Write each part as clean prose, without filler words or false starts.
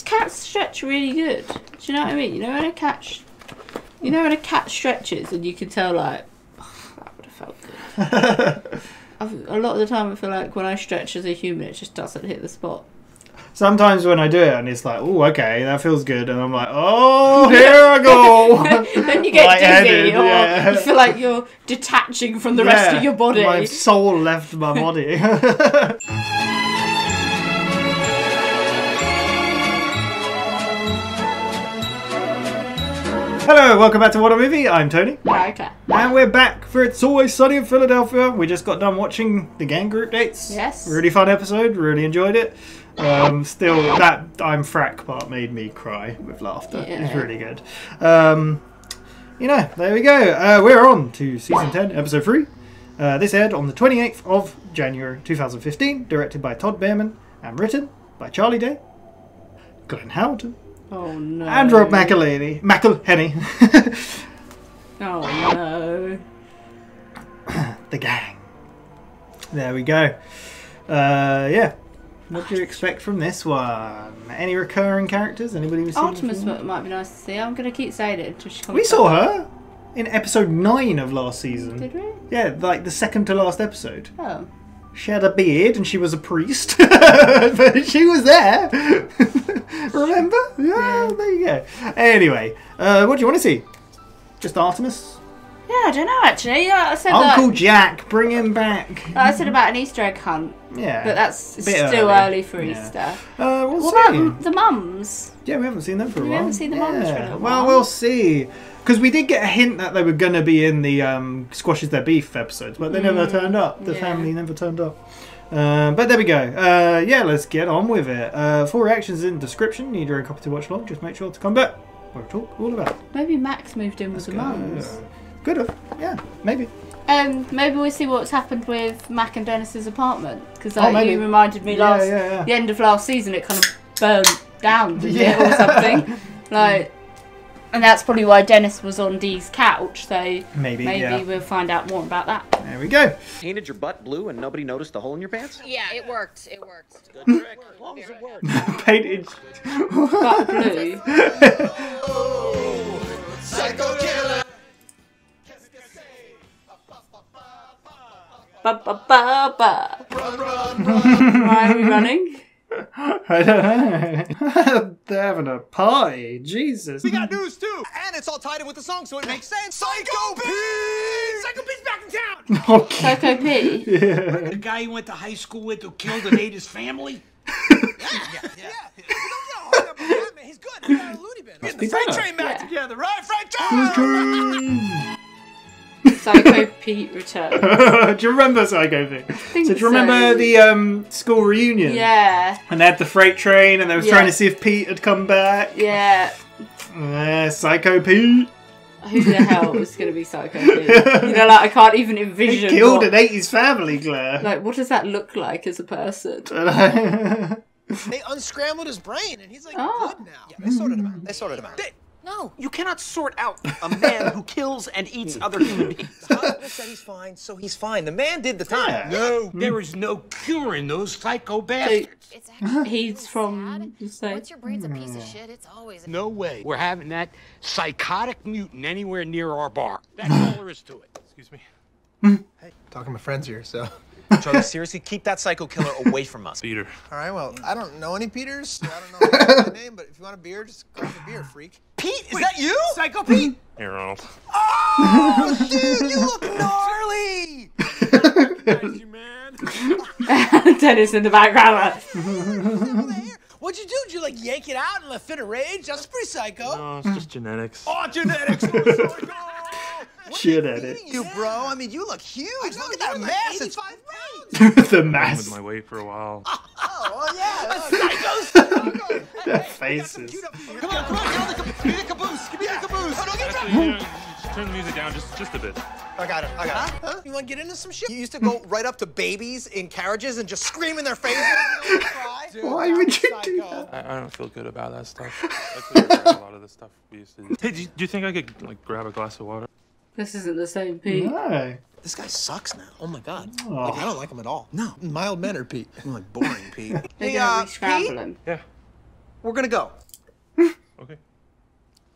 cats stretch really good. Do you know what I mean? You know when a cat stretches and you can tell like, oh, that would have felt good. A lot of the time I feel like when I stretch as a human, it just doesn't hit the spot. Sometimes when I do it and it's like, oh, okay, that feels good, and I'm like, oh, here I go. Then you get dizzy, or yeah. you feel like you're detaching from the rest of your body. My soul left my body. Hello, welcome back to WhatAreMovie. I'm Tony. Okay. And we're back for It's Always Sunny in Philadelphia. We just got done watching the gang group dates. Yes. Really fun episode, really enjoyed it. Still, that I'm frack part made me cry with laughter. Yeah. It's really good. You know, there we go. We're on to Season 10, Episode 3. This aired on the 28th of January 2015, directed by Todd Biermann and written by Charlie Day, Glenn Howerton, Oh no. and Rob McElhenney. Oh no. The gang. There we go. Yeah. What do you expect from this one? Any recurring characters? Anybody we've seen Artemis before? might be nice to see. I'm going to keep saying it until she comes We back. saw her in episode 9 of last season. Did we? Yeah, like the second to last episode. Oh. She had a beard and she was a priest. But she was there. Remember? Yeah, there you go. Anyway, what do you want to see? Just Artemis? Yeah, I don't know actually. I said Uncle that, Jack, bring him back. I said about an Easter egg hunt. Yeah. But that's Bit still early for Yeah. Easter. We'll What see. about the mums? Yeah, we haven't seen them for a while. We haven't seen the mums for a little Well, while. we'll see. Because we did get a hint that they were going to be in the Squashes Their Beef episodes, but they never turned up. The family never turned up. But there we go. Yeah, let's get on with it. Full reactions in the description. Need your own copy to watch along. Just make sure to come back. We'll talk all about it. Maybe Max moved in with the mums. Could have. Yeah, maybe. Maybe we'll see what's happened with Mac and Dennis's apartment. Because maybe. you reminded me the end of last season, it kind of burned down, didn't it, or something. And that's probably why Dennis was on Dee's couch, so maybe we'll find out more about that. There we go. Painted your butt blue and nobody noticed the hole in your pants? Yeah, it worked. It worked. Good trick. As long as it worked. Painted. Butt blue. Psycho killer. Ba-ba-ba-ba. Why are we running? I don't know. They're having a party. Jesus. We got news too, and it's all tied in with the song, so it makes sense. Psycho Pete! Psycho Pete's back in town. Okay. Psycho P. Yeah. The guy you went to high school with who killed and ate his family? Yeah. He's good. He's got a loony bin. Get the freight train back together, right? Freight train. Psycho Pete returns. Do you remember Psycho Pete? So do you remember the school reunion? Yeah. And they had the freight train and they were trying to see if Pete had come back. Yeah. Psycho Pete. Who the hell is going to be Psycho Pete? You know, like, I can't even envision. He killed and ate his family, Claire. Like, what does that look like as a person? They unscrambled his brain, and he's like Oh. good now. Yeah, they sorted him out. No, you cannot sort out a man who kills and eats other human beings. The hospital said he's fine, so he's fine. The man did the time. Yeah. No, there is no curing those psycho bastards. It's actually He's so from sad. the same. Once your brain's a piece of shit, it's always. No way we're having that psychotic mutant anywhere near our bar. That's all there is to it. Excuse me. Hey, talking to my friends here, so. Charlie, seriously, keep that psycho killer away from us. Peter. All right, well, I don't know any Peters. So I don't know my name, but if you want a beer, just grab a beer, freak. Pete, is that you? Psycho Pete? Hey, Ronald. Oh, dude, you look gnarly. Nice, you man. Dennis in the background. What'd you do? Did you like yank it out in a fit of rage? That's pretty psycho. No, it's just genetics. Oh, genetics. Shit at it. You, bro. I mean, you look huge. Look at that like mass. It's 85 pounds. The With mass. my weight for a while. oh, yeah. Psycho. Their faces. Come on, give me the caboose. Give me the caboose. Oh, don't get Actually, just turn the music down just a bit. I got it. Huh? You want to get into some shit? You used to go right up to babies in carriages and just scream in their faces. And cry. Why would you do that? I don't feel good about that stuff. I clearly regret a lot of the stuff we used to do. Hey, do you think I could like grab a glass of water? This isn't the same Pete. No. This guy sucks now. Oh, my God. Oh. Like, I don't like him at all. No. Mild-mannered Pete. I'm like boring Pete. They're going to re-scramble him. Yeah. we're gonna go. Okay.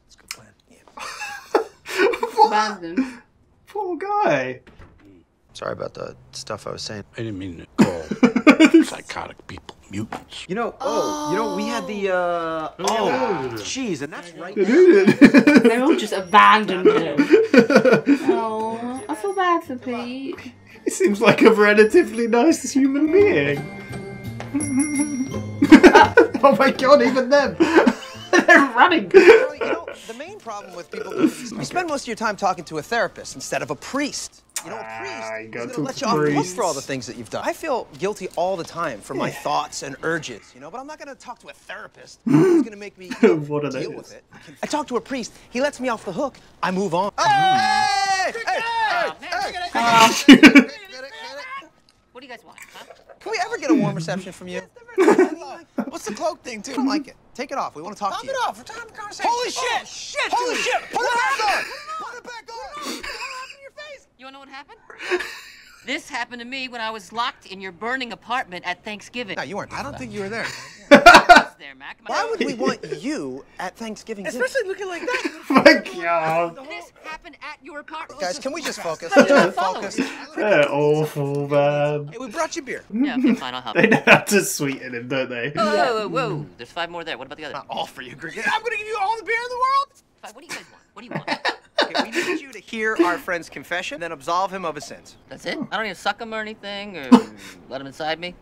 That's a good plan. Yeah. Abandoned. Poor guy. Sorry about the stuff I was saying. I didn't mean to call psychotic people mutants. You know, we had the, jeez, and that's right. They all just abandoned him. Oh, I feel bad for Pete. He seems like a relatively nice human being. Oh my god, even them. They're running. Well, you know, the main problem with people doing this, you spend most of your time talking to a therapist instead of a priest. You know, a priest is going to let you off the hook for all the things that you've done. I feel guilty all the time for my thoughts and urges, you know, but I'm not going to talk to a therapist who's going to make me deal with it. I talk to a priest. He lets me off the hook. I move on. Hey! What do you guys want, huh? Can we ever get a warm reception from you? What's the cloak thing, too? I don't like it. Take it off. We want to talk to you. Pop it off. We're trying to have a conversation. Holy shit! Shit, Holy dude. shit! Put it back on! Put it back on! What happened to your face? You wanna know what happened? This happened to me when I was locked in your burning apartment at Thanksgiving. No, you weren't. I don't think you were there. I was there, Mac. Why would we want you at Thanksgiving dinner? Especially looking like that. My god. This happened at your apartment. Guys, can we just focus? Focus. They're awful, man. Hey, we brought you beer. Yeah, okay, fine, I'll help They you. know how to sweeten him, don't they? Whoa. There's 5 more there. What about the other? Not all for you, Cricket. I'm gonna give you all the beer in the world. Fine, what do you guys want? What do you want? Okay, we need you to hear our friend's confession, then absolve him of his sins. That's it? I don't even suck him or anything, or let him inside me?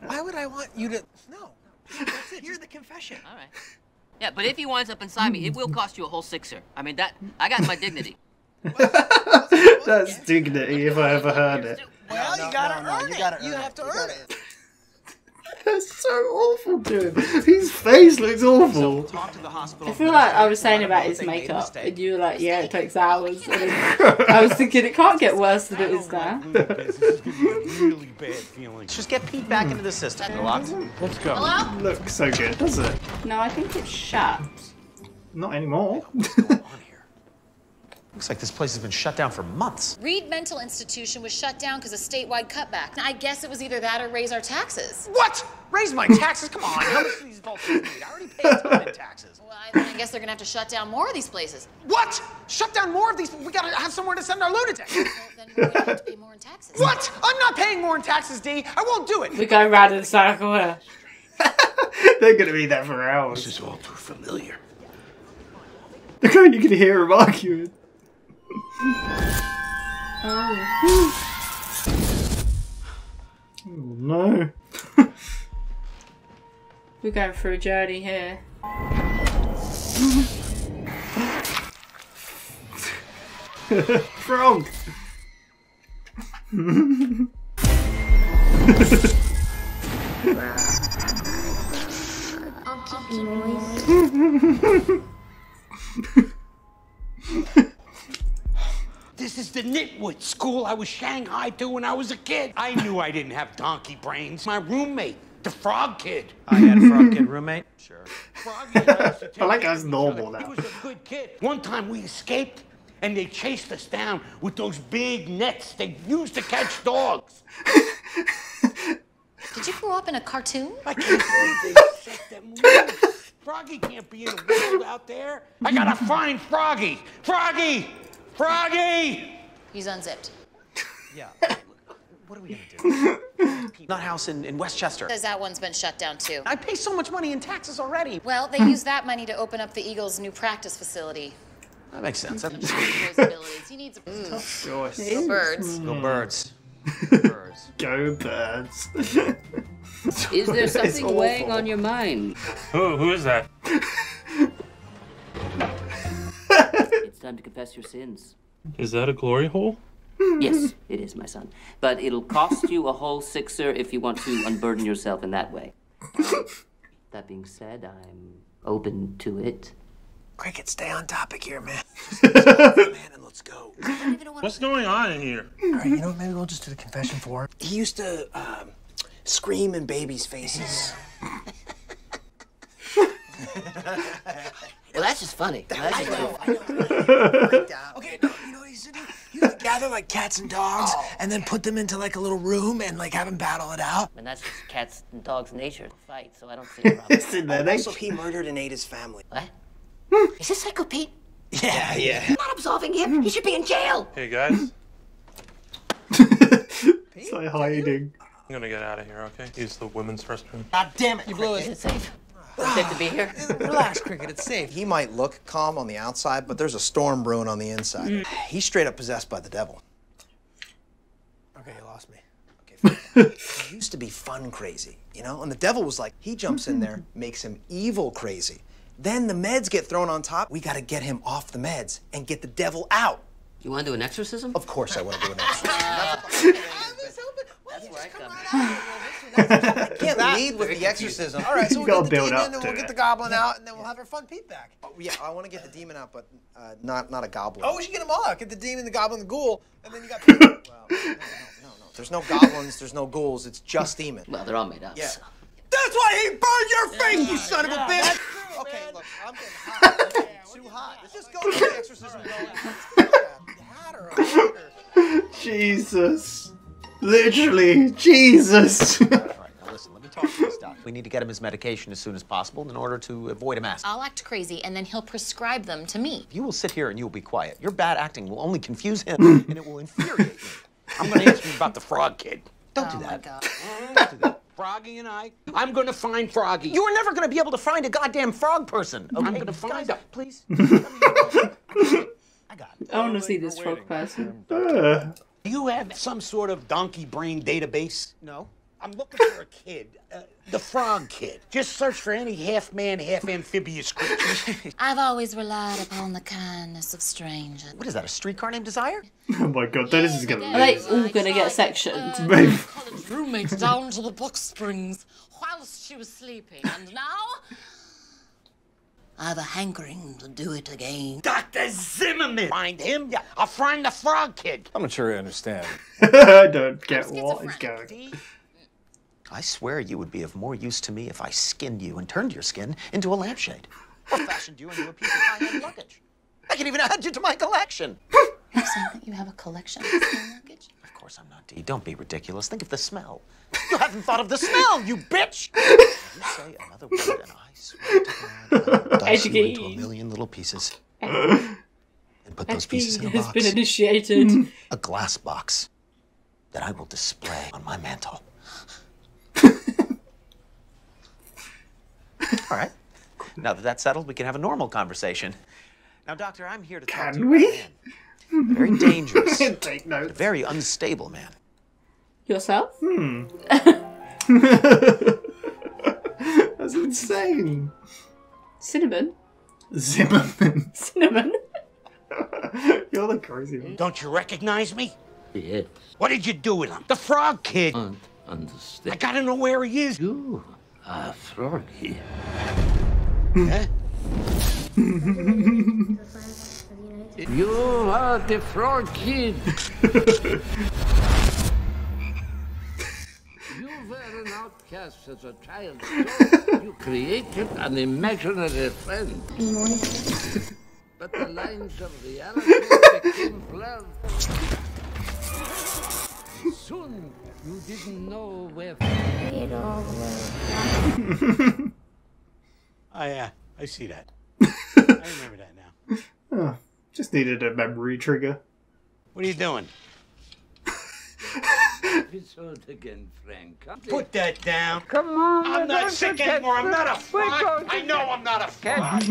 Why would I want you to? No. That's it. Hear the confession. All right. Yeah, but if he winds up inside me, it will cost you a whole 6er. I mean, I got my dignity. That's dignity if I ever heard it. Well, you gotta earn it. You have to earn it. That's so awful, dude. His face looks awful. Talk to the hospital. I feel like I was saying about his makeup, and you were like, yeah, it takes hours. And I was thinking it can't get worse than it is now. This is gonna be a really bad feeling. Just get Pete back into the system. Locked. Let's go. Hello? Looks so good, does it? No, I think it's shut. Not anymore. What's going on here? Looks like this place has been shut down for months. Reed Mental Institution was shut down because of statewide cutback. I guess it was either that or raise our taxes. What? Raise my taxes? Come on. How much do these adults need? I already paid a ton in taxes. Well, I guess they're gonna have to shut down more of these places. What? Shut down more of these? We gotta have somewhere to send our lunatics. Well, then we're gonna have to pay more in taxes. What? I'm not paying more in taxes, D. I won't do it. We go round in a circle here. They're gonna be there for hours. This is all too familiar. Look how you can hear him arguing. Oh. Oh no. We're going through a journey here. Frog. This is the nitwit school I was shanghaied to when I was a kid. I knew I didn't have donkey brains. My roommate, the frog kid. I had a frog kid roommate. Sure. Froggy and I used to take I like care that's of each normal other. now. He was a good kid. One time we escaped, and they chased us down with those big nets they used to catch dogs. Did you grow up in a cartoon? I can't believe they set them loose. Froggy can't be in the world out there. I gotta find Froggy. Froggy! Froggy! He's unzipped. Yeah. What are we gonna do? Nut house in Westchester. Says that one's been shut down too. I pay so much money in taxes already. Well, they used that money to open up the Eagles' new practice facility. That makes sense. Those abilities. He needs a Choice. Go birds. Go birds. Birds. Go birds. Is there It's something weighing awful. on your mind? Who is that? It's time to confess your sins. Is that a glory hole? Yes, it is, my son. But it'll cost you a whole 6er if you want to unburden yourself in that way. That being said, I'm open to it. Cricket, stay on topic here, man. Man, and let's go. What's going on in here? All right, you know what? Maybe we'll just do the confession for him. He used to scream in babies' faces. Well, that's just funny. I know. Break down. Okay, no, you know what he used to do? He used to Gather like cats and dogs, and then put them into like a little room and like have them battle it out. And that's just cats and dogs' nature to fight, so I don't see a problem. It's in their nature. Also, he murdered and ate his family. What? Is this Psycho Pete? Yeah. I'm not absolving him. He should be in jail. Hey, guys. It's like hiding. I'm gonna get out of here, okay? Use the women's restroom. God damn it, You blew it. Is it safe? Is it safe to be here? Relax, Cricket, it's safe. He might look calm on the outside, but there's a storm brewing on the inside. He's straight up possessed by the devil. Okay, you lost me. Okay, fine. He used to be fun crazy, you know? And the devil was like, he jumps in there, makes him evil crazy. Then the meds get thrown on top. We gotta get him off the meds and get the devil out. You want to do an exorcism? Of course I want to do an exorcism. That's where I come. I can't lead with the exorcism. All right, so You we'll gotta get the build demon, up and to we'll it. get the goblin out, and then we'll have our fun Pete back. Oh, yeah, I want to get the demon out, but not a goblin. Oh, we should get them all out. Get the demon, the goblin, the ghoul, and then you got Pete. Well, no. There's no goblins, there's no ghouls, it's just demon. Well, they're all made up. Yeah. So. That's why he burned your face, you son of a bitch! Okay, look, I'm getting hot. It's too hot. Let's just go to the exorcism. Jesus. Literally, Jesus. All right, now listen, let me talk to this doctor. We need to get him his medication as soon as possible in order to avoid a mask. I'll act crazy, and then he'll prescribe them to me. You will sit here and you will be quiet. Your bad acting will only confuse him, and it will infuriate me. I'm gonna ask you about the frog kid. Don't do that. Don't do that. Froggy and I'm gonna find Froggy. You are never going to be able to find a goddamn frog person. Okay? I'm gonna find him. Please. I got it. I want to see this frog person. Do you have some sort of donkey brain database? No. I'm looking for a kid, the frog kid. Just search for any half-man, half-amphibious creature. I've always relied upon the kindness of strangers. What is that, a streetcar named Desire? Oh my god, Dennis is gonna Are they lose. all gonna get sectioned? Babe. College roommate down to the box springs whilst she was sleeping, and now I've a hankering to do it again. Dr. Zimmerman! Find him? Yeah, I'll find the frog kid. I'm not sure I understand. I don't get what is going on. I swear you would be of more use to me if I skinned you and turned your skin into a lampshade. Or fashioned you into a piece of high-end luggage. I can even add you to my collection. You're saying that you have a collection of small luggage? Of course I'm not, Dee. Don't be ridiculous. Think of the smell. You haven't thought of the smell, you bitch! You say another word and I swear to God, I'll dice you into a million little pieces. And put those pieces in a has box. been initiated. A glass box that I will display on my mantle. All right. Now that that's settled, we can have a normal conversation. Now, Doctor, I'm here to talk to you about a man. A very dangerous, Take notes. a very unstable man. Yourself? That's insane. Cinnamon? Zimmerman. Cinnamon? You're the crazy one. Don't you recognize me? Yes. What did you do with him? The frog kid. Understand. I gotta know where he is. You are froggy. Huh? You are the frog kid. You were an outcast as a child. So you created an imaginary friend. But the lines of reality became blurred. Soon you didn't know where it all was. I see that. I remember that now. Oh, just needed a memory trigger. What are you doing? Episode again, Frank. Put that down. Come on. I'm not sick anymore. I'm not a frog. I know I'm not a frog.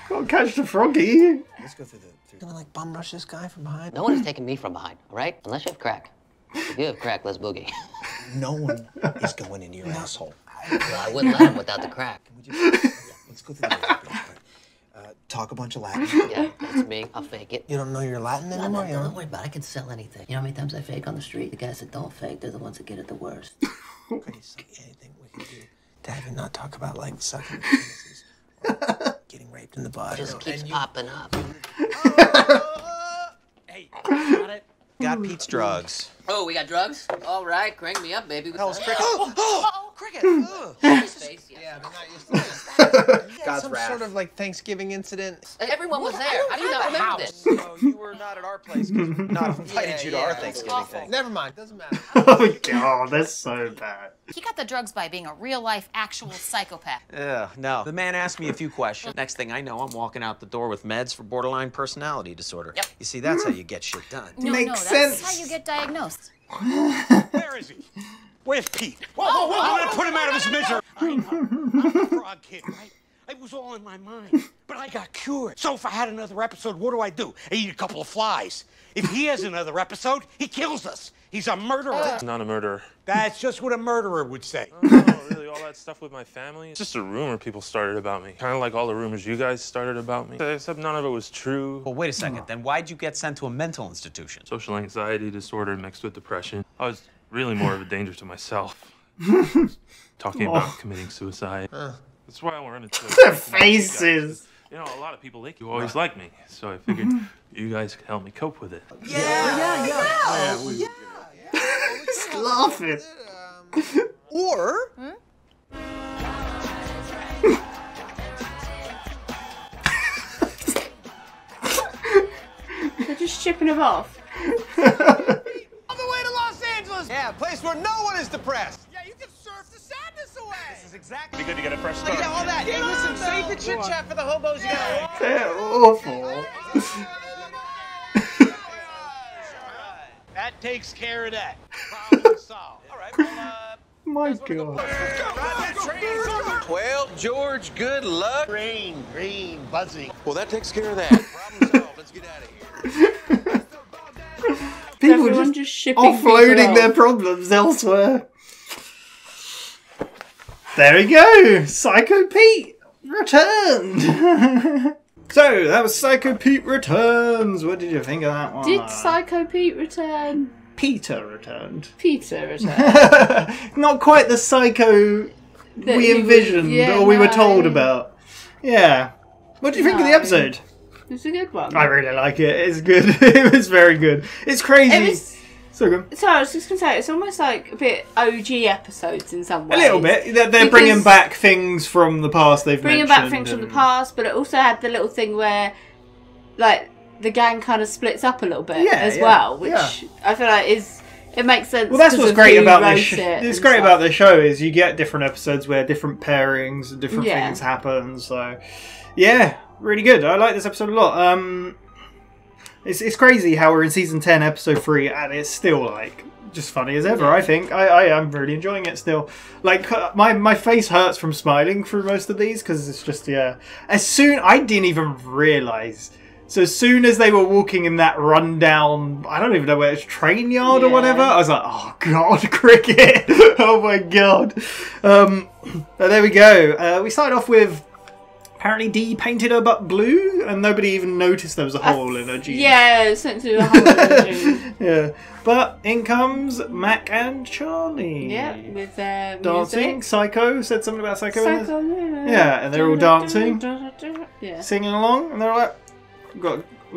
Can't catch the froggy. Let's go through the... Gonna like bum rush this guy from behind? No one is taking me from behind, all right? Unless you have crack. If you have crack, let's boogie. No one is going into your asshole. Well, I wouldn't let him without the crack. Let's go through the... talk a bunch of Latin. Yeah, that's me. I'll fake it. You don't know your Latin anymore? No, don't worry about it. I can sell anything. You know how many times I fake on the street? The guys that don't fake, they're the ones that get it the worst. Okay, so anything we can do to have you not talk about, like, sucking penises or getting raped in the butt. It just keeps popping up. Hey, got it? Got Pete's drugs. Oh, we got drugs? All right, crank me up, baby. Hell's Cricket. Oh, Cricket. Face, Yeah, they're not used to that. God's some wrath. sort of like Thanksgiving incident. Everyone was there. How do you not remember this? So you were not at our place because we not invited you to our Thanksgiving thing. Never mind, doesn't matter. Oh god, that's so bad. He got the drugs by being a real-life, actual psychopath. No. The man asked me a few questions. Next thing I know, I'm walking out the door with meds for borderline personality disorder. Yep. You see, that's how you get shit done. No, Makes that's sense. how you get diagnosed. Where is he? Where's Pete? Whoa! I'm gonna put him out of his misery. I'm the frog kid, right? It was all in my mind, but I got cured. So if I had another episode, what do? I eat a couple of flies. If he has another episode, he kills us. He's a murderer. Not a murderer. That's just what a murderer would say. Oh, really? All that stuff with my family? It's just a rumor people started about me. Kind of like all the rumors you guys started about me. Except none of it was true. Well, wait a second. Then why'd you get sent to a mental institution? Social anxiety disorder mixed with depression. I was really more of a danger to myself. Talking about committing suicide. That's why I wanted to... The faces. You know, a lot of people like you always like me, so I figured you guys could help me cope with it. Just laughing. Or They're just shipping him off. On the way to Los Angeles! yeah, a place where no one is depressed. Yeah, you can surf the sadness away! This is exactly. Be good to get a fresh Look start. at all that. Hey, listen, save the chit chat for the hobos. You gotta walk. They're awful. That takes care of that. Problem solved. All right, well, My god. 12, George, good luck. green, buzzing. Well, that takes care of that. Problem solved. Let's get out of here. People Everyone just just shipping offloading people their off. problems elsewhere. There we go. Psycho Pete returned. So that was Psycho Pete Returns. What did you think of that one? Did Psycho Pete return? Peter returned. Peter returned. Not quite the psycho That we you- envisioned yeah, or we were no. told about. Yeah. What do you think of the No. episode? It's a good one. I really like it. It's good. It was very good. It's crazy. It was, So good. sorry, I was just going to say, it's almost like a bit OG episodes in some A ways. little bit. They're Because- bringing back things from the past they've Bringing mentioned. back things from the past, but it also had the little thing where, like, the gang kind of splits up a little bit as well, which I feel like it makes sense. Well, that's what's great about this. It's great stuff. about the show is you get different episodes where different pairings and different Yeah. things happen. So, yeah, really good. I like this episode a lot. It's crazy how we're in season 10, episode 3, and it's still like just funny as ever. I think I am really enjoying it still. Like my face hurts from smiling through most of these because it's just I didn't even realize. So as soon as they were walking in that rundown, I don't even know where it's train yard or whatever, I was like, oh god, cricket! Oh my god. But there we go. We started off with apparently Dee painted her butt blue, and nobody even noticed there was a hole in her jeans. Yeah, essentially a hole in her jeans. Yeah. But in comes Mac and Charlie. Yeah, with their dancing. music. Psycho said something about Psycho. in this. Psycho, Yeah, and they're all dancing, yeah. singing along, and they're like, we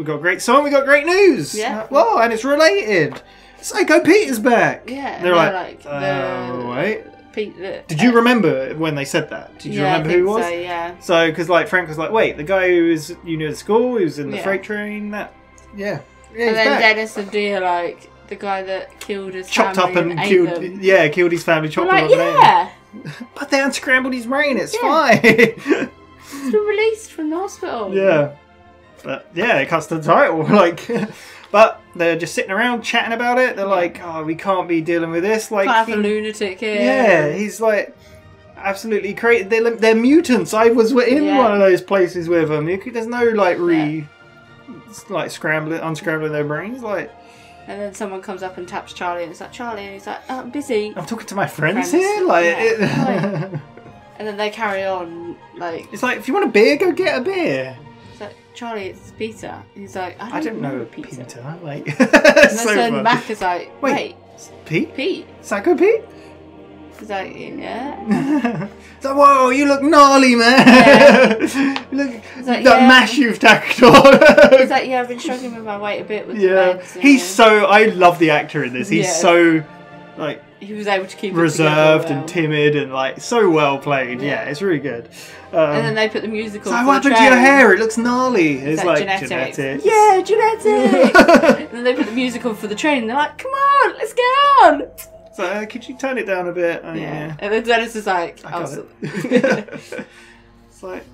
got a great song, we got great news. Yeah. Well, and it's related. Psycho Pete is back. Yeah, And they're like wait. Pete, Did you remember when they said that? Did you remember who it was? So, yeah. So, because like Frank was like, wait, the guy who was you knew at school, who was in the Yeah. freight train, that, yeah, And he's then back. Dennis and Dee are like the guy that killed his Chopped up family and ate killed, them. killed his family, chopped We're him like, up. And ate him. yeah, But they unscrambled his brain. It's Yeah. fine. he's been released from the hospital. Yeah. But yeah, it cuts to the title. Like, but they're just sitting around chatting about it. They're like, oh, we can't be dealing with this. Like, Can't have a lunatic here. yeah, he's like absolutely crazy. They're mutants. I was in Yeah. one of those places with them. There's no like unscrambling their brains. Like, And then someone comes up and taps Charlie, and it's like, Charlie, and he's like, oh, I'm busy. I'm talking to my friends here. Like, Yeah. And then they carry on, like, it's like, if you want a beer, go get a beer. it's like, Charlie, it's Peter. He's like, I don't know Peter. Like, And so then funny. Mac is like, wait, Pete? Pete. Psycho Pete? He's like, yeah. It's like, whoa, you look gnarly, man. Yeah. You look like, that mash you've tacked on. He's like, yeah, I've been struggling with my weight a bit with the meds. He's so, I love the actor in this. He's so, like, he was able to keep reserved it well. and timid and like so well played. Yeah, it's really good. And then they put the music on. So what happened to your hair? It looks gnarly. It's like genetics. Yeah, genetics. And then they put the music on for the train. And they're like, come on, let's get on. So could you turn it down a bit? Yeah. And then Dennis is like, it's like,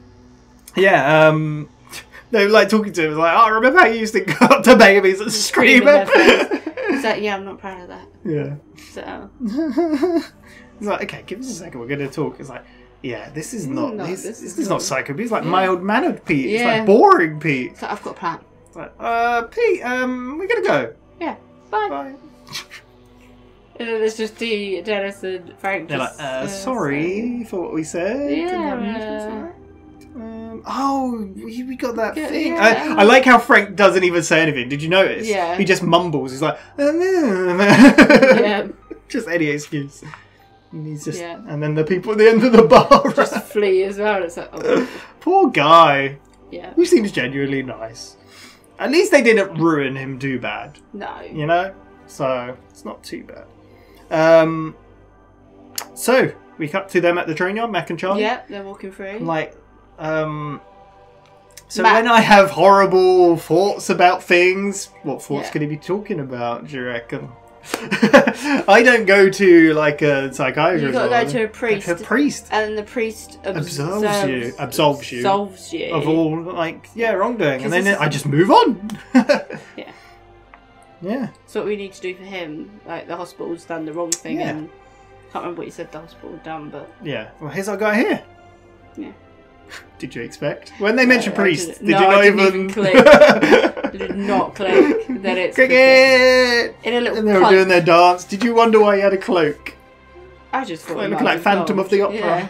yeah. They were like talking to him. It's like, oh, remember how you used to go up to babies and scream at them? He's like, yeah, I'm not proud of that. Yeah. So. He's like, okay, give us a second. We're going to talk. It's like, yeah, this is not this is not Psycho Pete. It's like mild mannered Pete. It's like boring Pete. It's like, I've got a plan. It's like, Pete, we're gonna go. Yeah. Bye. And then there's just Dennis and Frank. They're like, sorry for what we said. Yeah. We got that thing. I like how Frank doesn't even say anything. Did you notice? Yeah. He just mumbles. He's like, yeah. Just any excuse. And he's just, and then the people at the end of the bar just flee as well. It's like, oh. Poor guy. Yeah. Who seems genuinely nice. At least they didn't ruin him too bad. No. You know? So, it's not too bad. So, we cut to them at the train yard, Mac and Charlie. Yeah, they're walking through. Like, so when I have horrible thoughts about things, what thoughts could he be talking about, do you reckon? I don't go to like a psychiatrist. You got to go to a priest. A priest. And the priest absolves you of all wrongdoing, and then I just move on. Yeah. Yeah. That's what we need to do for him. Like the hospital's done the wrong thing, and I can't remember what you said the hospital had done, but yeah. Well, here's our guy here. Yeah. Did you expect? When they mentioned priest, did you not even click? It did not click that it's cricket in a little. And they were doing their dance. Did you wonder why he had a cloak? I just thought it looked like Phantom of the Opera. Yeah.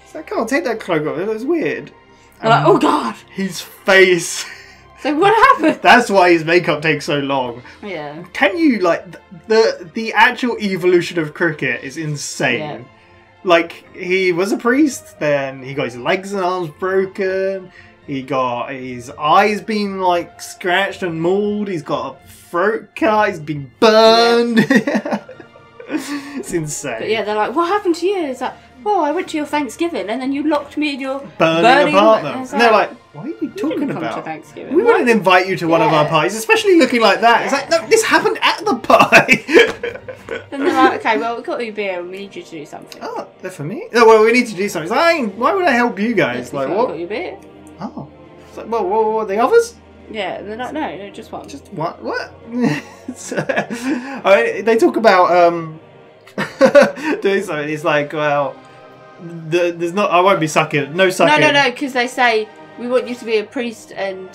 It's like, come on, take that cloak off. It was weird. Like, oh god, his face. So what happened? That's why his makeup takes so long. Yeah. Can you like the actual evolution of cricket is insane. Yeah. Like, he was a priest, then he got his legs and arms broken, he got his eyes being, like, scratched and mauled, he's got a throat cut, he's been burned. Yeah. It's insane. But yeah, they're like, what happened to you? It's like, well, I went to your Thanksgiving and then you locked me in your burning apartment. And they're like, what are you talking about? We wouldn't invite you to one of our parties, especially looking like that. It's like, no, this happened at the party. Then they're like, okay, well, we've got you beer and we need you to do something. Oh, they're for me? Oh, well, we need to do something. It's like, why would I help you guys? Like, what? Got you beer. Oh. It's like, well, what, the others? Yeah, and they're like, no, just one. Just one? What? They talk about doing something. It's like, well, there's not. I won't be sucking. No sucking. No, because they say we want you to be a priest and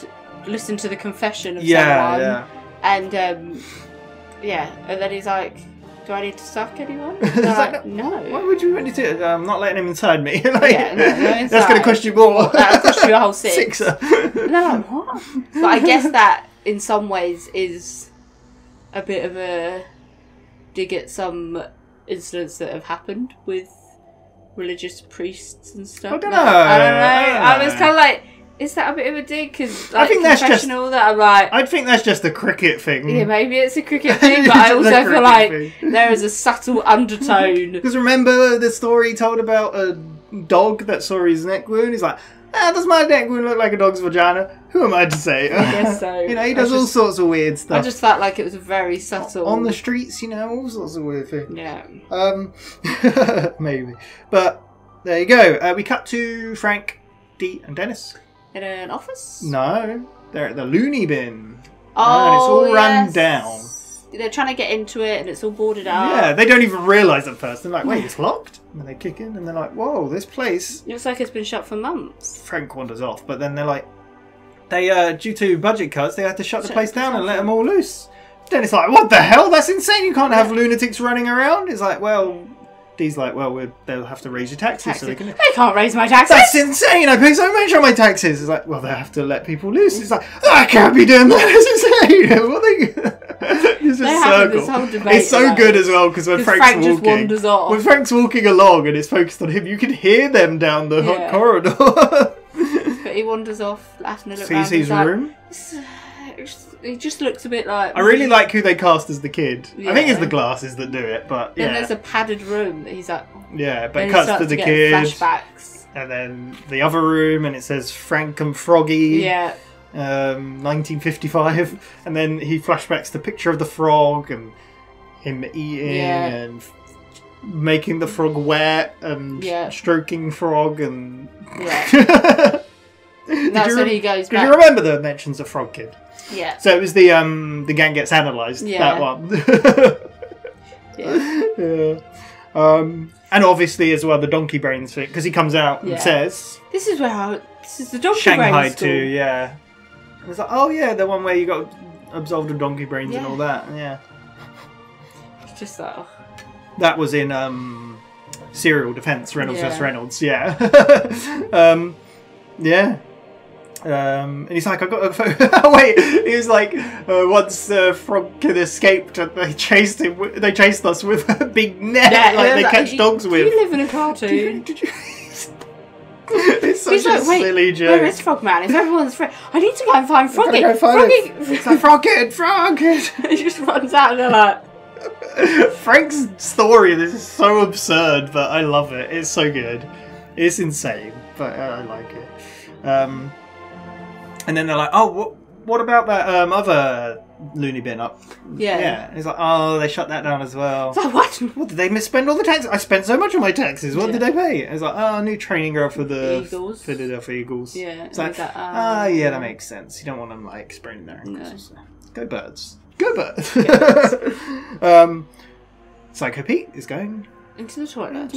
listen to the confession of someone. Yeah. And and then he's like, do I need to suck anyone? Like, no. Why would you want to do it? I'm not letting him inside me. Like, yeah, no, inside. That's going to cost you more. That'll cost you a whole six. Sixer. No, what? But I guess that in some ways is a bit of a dig at some incidents that have happened with religious priests and stuff. I don't know. I was kind of like, is that a bit of a dig? Because I think that's just that I'm like. I think that's just a cricket thing. Yeah, maybe it's a cricket thing, but I also feel like there is a subtle undertone. Because remember the story he told about a dog that saw his neck wound? He's like, does my neck wound look like a dog's vagina? Who am I to say? I guess so. You know, he does all sorts of weird stuff. I just felt like it was very subtle. On the streets, you know, all sorts of weird things. Yeah. Maybe. But there you go. We cut to Frank, Dee and Dennis. In an office? No. They're at the loony bin. Oh, and it's all run down. They're trying to get into it and it's all boarded up. Yeah, they don't even realise at first. They're like, wait, it's locked? And then they kick in and they're like, whoa, this place... Looks like it's been shut for months. Frank wanders off, but then they're like... due to budget cuts, they had to shut the place down and let them all loose. Then it's like, what the hell? That's insane. You can't have lunatics running around. It's like, well, Dee's like, well, they'll have to raise your taxes. So they can't raise my taxes. That's insane. I pay so much on my taxes. It's like, well, they have to let people loose. It's like, I can't be doing that. It's insane. What this is so cool. This whole debate. It's so good as well because when Frank's walking, just wanders off. When Frank's walking along and it's focused on him, you can hear them down the corridor. But he wanders off, laughing a little around. Sees his room. He just looks a bit like... I really like who they cast as the kid. Yeah. I think it's the glasses that do it, but yeah. Then there's a padded room that he's like... Yeah, but it cuts to the kid. Flashbacks. And then the other room, and it says Frank and Froggy. Yeah. 1955. And then he flashbacks the picture of the frog and him eating and making the frog wet and stroking frog and... Yeah. That's when he goes back. Did you remember the mentions of Frog Kid? Yeah. So it was the gang gets analysed, that one. And obviously as well the donkey brains thing, because he comes out and says... This is the donkey Shanghai brains too, yeah. And it's like, oh yeah, the one where you got absolved of donkey brains and all that, yeah. It's just like... Oh. That was in Serial Defence, Reynolds vs. Reynolds, yeah. Yeah. And he's like, I got a photo. Wait, he was like, once Frog Kid escaped, they chased him. They chased us with a big net, like they catch dogs with. You live in a cartoon. Did you? It's such a silly joke. Where is Frogman? It's everyone's friend. I need to go and find Froggy. Go find it's like Frog Kid. He just runs out and they're like. Frank's story. This is so absurd, but I love it. It's so good. It's insane, but I like it. And then they're like, oh, what about that other loony bin up? Yeah. And he's like, oh, they shut that down as well. Like, what? What, did they misspend all the taxes? I spent so much on my taxes. What did they pay? It's like, oh, new training girl for the Eagles. Philadelphia Eagles. Yeah. It's like, yeah, that makes sense. You don't want them, like, spraying their ankles. No. Go birds. Go birds. Psycho Pete is going... Into the toilet.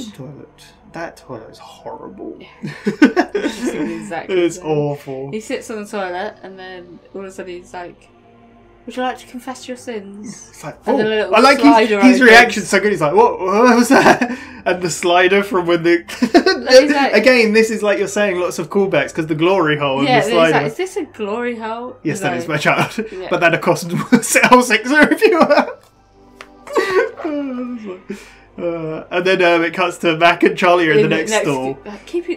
That toilet is horrible. Exactly. It's awful. He sits on the toilet and then all of a sudden he's like, would you like to confess your sins? It's like, oh, I like his reaction's so good. He's like, what was that? And the slider from when the... like, again, this is like you're saying lots of callbacks because the glory hole and the slider. Like, is this a glory hole? Yes, that is my child. Yeah. But that'd cost whole sixer if you were... and then it cuts to Mac and Charlie are in the next stall. Keep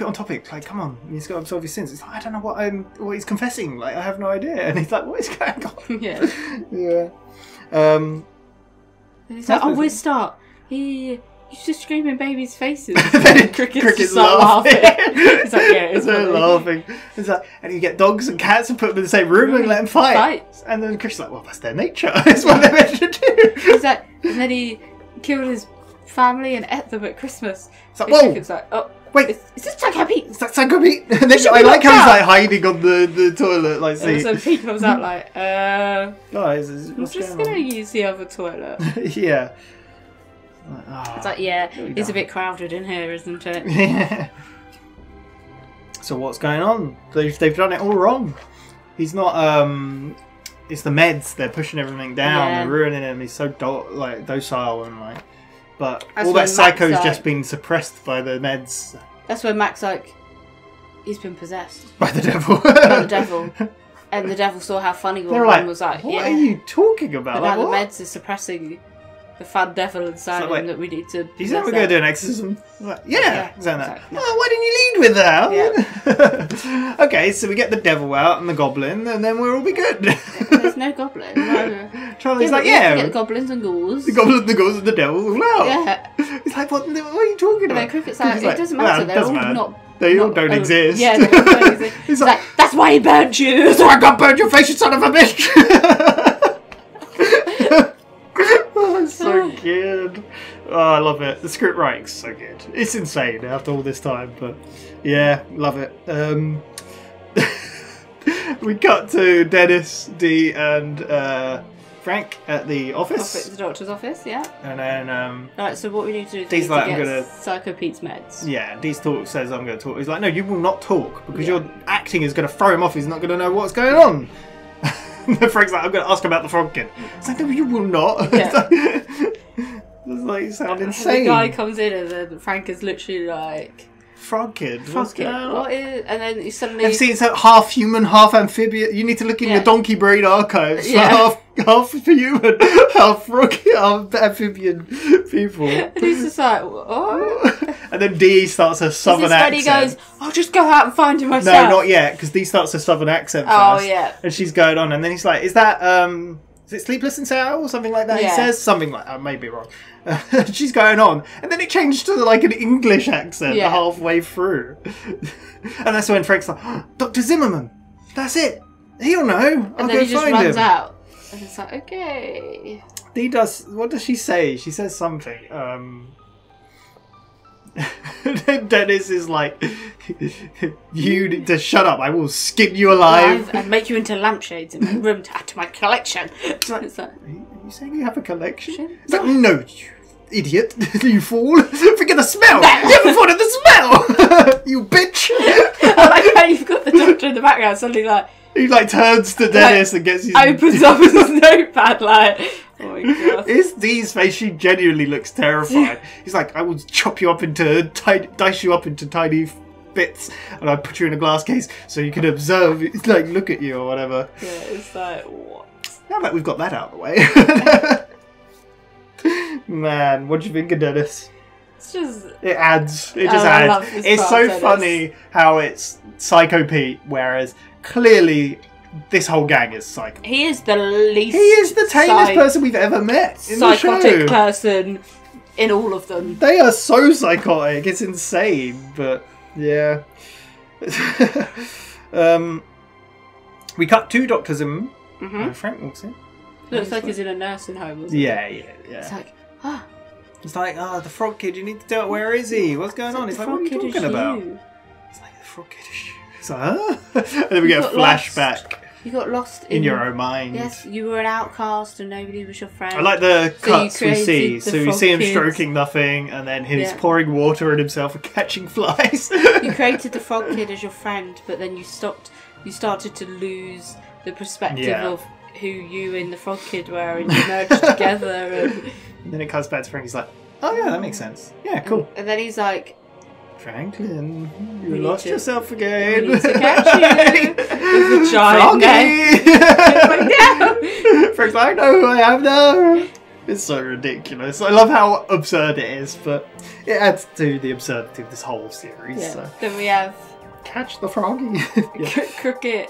it on topic. Like, come on, he's got to absolve his sins. It's like, I don't know what he's confessing. Like, I have no idea. And he's like, what is going on? Yeah. And he's like, oh, we'll start. He's just screaming babies' faces. And crickets start laughing. He's like, yeah, it's laughing. It's like, and you get dogs and cats and put them in the same room and let them fight. And then Chris is like, well, that's their nature. It's what they're meant to do. He's like, and then he killed his family and ate them at Christmas. It's like, whoa! It's like, oh, wait, is this Psycho Pete? Is that Psycho Pete? And then I like how he's like hiding on the toilet, like. And so Pete comes out like, guys, I'm just gonna use the other toilet. Yeah. It's like, yeah, it's a bit crowded in here, isn't it? Yeah. So what's going on? They've done it all wrong. He's not. It's the meds. They're pushing everything down. They're ruining him. He's so docile and like. But all that psycho's just been suppressed by the meds. That's when Mac's like, he's been possessed by the devil. By the devil. And the devil saw how funny one like, was like, what are you talking about? And now the meds are suppressing the fun devil inside him that we need to... He's never going to do an exorcism. Like, yeah. Like, oh, why didn't you lead with that? Yeah. Okay, so we get the devil out and the goblin, and then we'll all be good. There's no goblin. Charlie's like, yeah. We get the goblins and ghouls. The goblins and the ghouls and the devil all out. Yeah. He's like, what are you talking about? And then Cricket's like, it doesn't matter. They're all not... They all don't exist. Yeah, they all don't exist. He's like, that's why he burnt you. That's why I got burnt your face, you son of a bitch. Oh, it's so good. Oh, I love it. The script writing's so good. It's insane after all this time, but yeah, love it. We cut to Dennis, Dee, and Frank at the office. The doctor's office, yeah. And then alright, so what we need to do is Dee's like, I'm gonna Psycho Pete's meds. Yeah, Dee's says I'm gonna talk. He's like, no, you will not talk because your acting is gonna throw him off. He's not gonna know what's going on. Frank's like, I'm going to ask about the frog kid. It's like, no, you will not. Yeah. It's Like, you sound insane. The guy comes in and then Frank is literally like... Frog Kid. What's going on? What is... And then he suddenly... I've seen it's like half human, half amphibian. You need to look in your Donkey Brain archives for half human, half frog, half amphibian people. And he's just like, what? And then Dee starts a southern accent. When he goes, I'll just go out and find him myself. No, not yet, because Dee starts a southern accent first. Oh, yeah. And she's going on, and then he's like, is that, is it Sleepless in Seattle or something like that? Yeah. He says something like that. I may be wrong. She's going on, and then it changed to like an English accent halfway through. And that's when Frank's like, oh, Dr. Zimmerman, that's it. He'll know. I'll and then go he just find runs him. out. And it's like, okay. He does. What does she say? She says something. Dennis is like, you need to shut up. I will skin you alive and make you into lampshades in my room to add to my collection. It's like, are you saying you have a collection? It's like, no, you idiot. You fool. Forget the smell. You haven't thought of the smell. You bitch. I like how you've got the doctor in the background suddenly like... He like turns to Dennis and gets his... Opens up his notepad like... Oh my god. It's Dee's face. She genuinely looks terrified. He's like, I will chop you up into... dice you up into tiny bits and I'll put you in a glass case so you can observe, it's like, look at you or whatever. Yeah, it's like, what? Now that we've got that out of the way. Man, what do you think of Dennis? It's just... It adds. It just adds. I love this it's part so of Dennis. funny how it's Psycho Pete, whereas clearly this whole gang is psycho. He is the least... He is the tamest person we've ever met in the show. Psychotic person in all of them. They are so psychotic. It's insane, but yeah. We cut to Dr. Zimmerman. Frank walks in. Looks like he's in a nursing home. Yeah. It's like, ah. He's like, the frog kid, you need to do it. Where is he? What's going on? He's like, what are you talking about? He's like, the frog kid is you. He's like, huh? And then we get a flashback. You got lost in your own mind. Yes, you were an outcast and nobody was your friend. I like the cuts we see. So we see him stroking nothing, and then he's pouring water on himself and catching flies. You created the frog kid as your friend, but then you started to lose the perspective of who you and the frog kid were, and you merged together. And then it comes back to Frank. He's like, "Oh yeah, that makes sense. Yeah, cool." And then he's like, "Franklin, you lost yourself again. We need to catch you with a giant net." Frank's like, "I know who I am now." It's so ridiculous. I love how absurd it is, but it adds to the absurdity of this whole series. Yeah. So. Then we have Catch the Froggy. Crooked,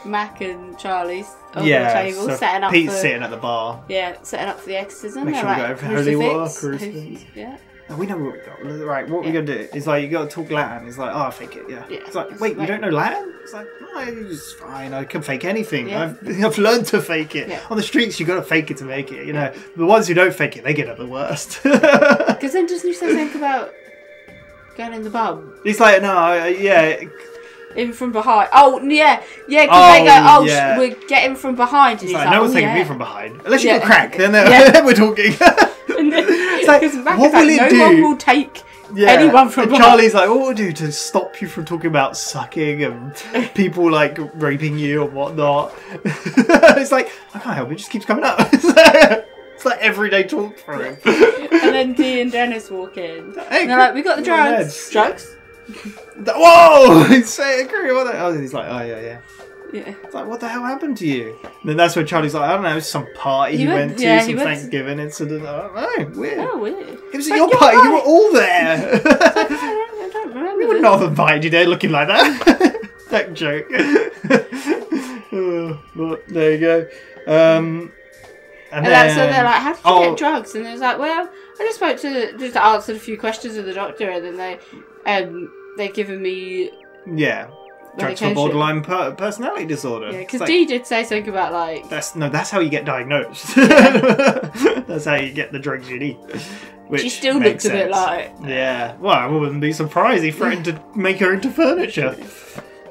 Mac and Charlie's on the table, so setting up Pete's sitting at the bar. Yeah, setting up for the exorcism. Make sure we got holy water, crucifix. Yeah. Oh, we know what we got. Right, what we're going to do is like, you got to talk Latin. It's like, oh, I'll fake it, yeah. It's like, wait, you don't know Latin? It's like, oh, it's fine. I can fake anything. Yeah. I've learned to fake it. Yeah. On the streets, you got to fake it to make it. You know, the ones who don't fake it, they get at the worst. Because then doesn't he say something about going in the pub? He's like, no, yeah. In from behind. Oh, yeah. Yeah, because they go, we're getting from behind. And he's like, no one's taking me from behind. Unless you got crack, then we're talking. It's like, what will it do? No one will take anyone from behind. Charlie's like, what will it do to stop you from talking about sucking and people like raping you and whatnot? It's like, I can't help it, just keeps coming up. It's like everyday talk for him. And then Dee and Dennis walk in. Hey, and they're like, we got the drugs. Drugs? Whoa! He's agree with it. Oh, he's like, oh yeah. Yeah. It's like, what the hell happened to you? And then that's when Charlie's like, I don't know, some party he went to, some Thanksgiving incident. I don't know, weird. Oh, weird. It was at your party, you were all there. I don't remember. We would not have invited you there looking like that. That joke. But there you go. And then, so they're like, how did you get drugs? And it's like, well, I just answered a few questions of the doctor, and then they've given me drugs for borderline personality disorder. Yeah, because Dee did say something about like that's how you get diagnosed. That's how you get the drugs you need. Which she still looked a bit like well, I wouldn't be surprised. He threatened to make her into furniture.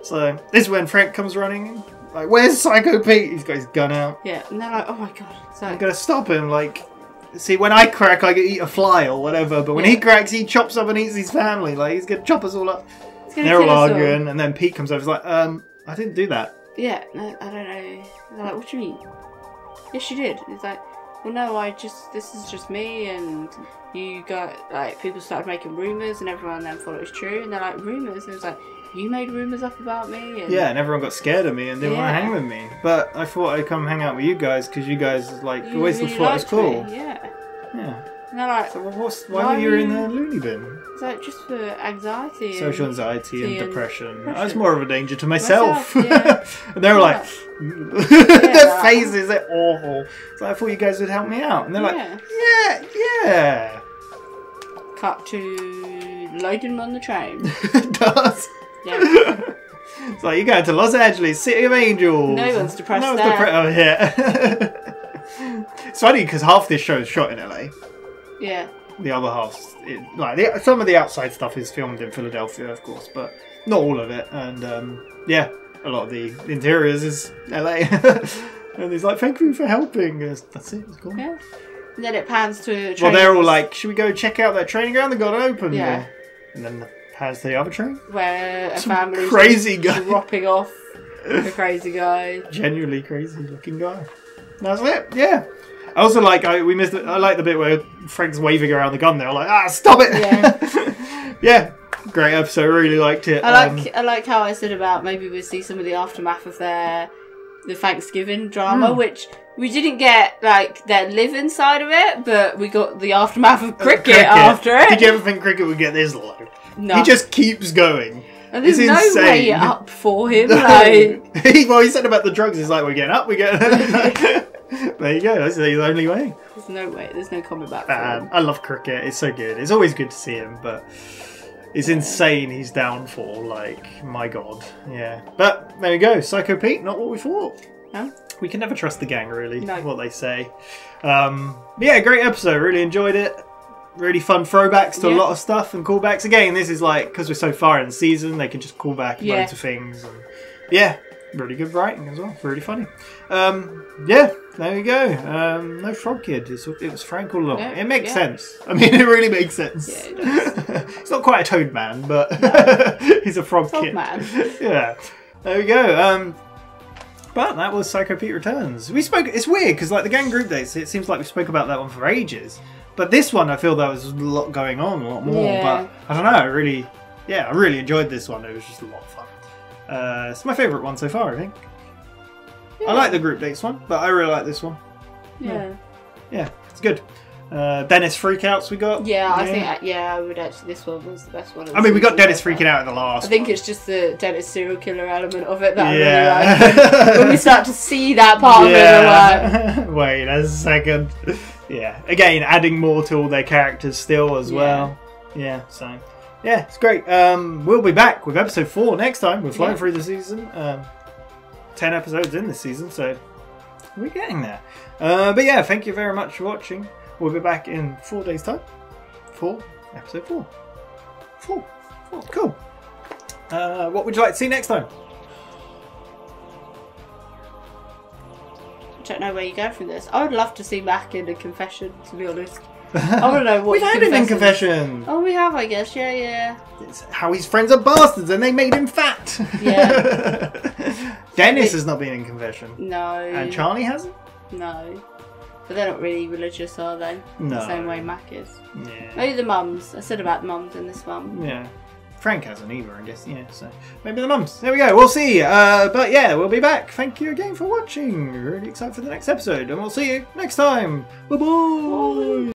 So this is when Frank comes running in. Like, where's Psycho Pete? He's got his gun out. Yeah, and they're like, oh my god. So I'm gonna stop him. Like, see, when I crack, I can eat a fly or whatever. But when he cracks, he chops up and eats his family. Like, he's gonna chop us all up. They're all arguing, and then Pete comes over. He's like, I didn't do that. Yeah, no, I don't know. They're like, what do you mean? Yes, you did. He's like, well, no, this is just me, and you got, like, people started making rumours, and everyone then thought it was true, and they're like, rumours? And it was like, you made rumours up about me? And yeah, and everyone got scared of me and didn't want to hang with me. But I thought I'd come hang out with you guys, because you guys, like, always really thought it was cool. Me. Yeah. Yeah. And they're like, so why were you in the loony bin? It's like, just for anxiety. Social anxiety and depression. I was depression. more of a danger to myself. Yeah. And they were like, their faces are awful. So I thought you guys would help me out. And they're like, yeah. Cut to loading them on the train. It does. Yeah. It's like, you're going to Los Angeles, City of Angels. No one's depressed No one's there. Oh, yeah. It's funny because half this show is shot in LA. Yeah. The other half, some of the outside stuff is filmed in Philadelphia, of course, but not all of it. And yeah, a lot of the interiors is LA. And he's like, "Thank you for helping." That's it. It's cool. Yeah. And then it pans to a train. Well, they're all like, "Should we go check out that training ground? They got it open." Yeah. And then pans to the other train. Where a Some family crazy guy dropping off a crazy guy. Genuinely crazy looking guy. That's it. Yeah. I also like I like the bit where Frank's waving around the gun there. I'm like, stop it! Yeah. Yeah, great episode. Really liked it. I like how I said about maybe we'll see some of the aftermath of the Thanksgiving drama, which we didn't get like their living side of it, but we got the aftermath of cricket after it. Did you ever think cricket would get this low? No. He just keeps going. And there's it's no insane. way up for him. No. Like... he said about the drugs. He's like, we're getting up. There you go. That's the only way. There's no way. There's no coming back. I love cricket. It's so good. It's always good to see him, but it's insane his downfall. Like, my God. Yeah. But there you go. Psycho Pete, not what we thought. No? We can never trust the gang, really. No. What they say. But yeah, great episode. Really enjoyed it. Really fun throwbacks to a lot of stuff and callbacks. Again, this is like, because we're so far in the season, they can just call back loads of things. And yeah, really good writing as well. Really funny. Yeah, there you go. No Frog Kid. It was Frank all along. Yeah, it makes sense. I mean, it really makes sense. Yeah, it does. It's not quite a Toad Man, but he's a Frog Kid. Man. Yeah. There we go. But that was Psycho Pete Returns. It's weird because like the gang group dates, it seems like we spoke about that one for ages. But this one, I feel there was a lot going on, a lot more. Yeah. But I don't know. I really enjoyed this one. It was just a lot of fun. It's my favourite one so far, I think. Yeah. I like the group dates one, but I really like this one. Yeah. Yeah, it's good. Dennis freakouts we got. Yeah, I think I would actually. This one was the best one. I mean, we got Dennis freaking out in the last. I think it's just the Dennis serial killer element of it that I Yeah. really like. When we start to see that part of it, we're like, wait a second. Yeah, again, adding more to all their characters still as well. Yeah, so yeah, it's great. We'll be back with episode 4 next time. We're flying through the season. 10 episodes in this season, so we're getting there. But yeah, thank you very much for watching. We'll be back in 4 days' time for episode 4. 4. Cool. What would you like to see next time? I don't know where you go from this. I would love to see Mac in a confession, to be honest. I want to know what We've had him in confession. Oh, we have, I guess. Yeah. It's how his friends are bastards and they made him fat. Yeah. Dennis has not been in confession. No. And Charlie hasn't? No. But they're not really religious, are they? No. The same way Mac is. Yeah. Maybe the mums. I said about the mums in this one. Yeah. Frank hasn't either, I guess. Yeah, so maybe the mums. There we go. We'll see. But yeah, we'll be back. Thank you again for watching. Really excited for the next episode, and we'll see you next time. Bye-bye. Bye.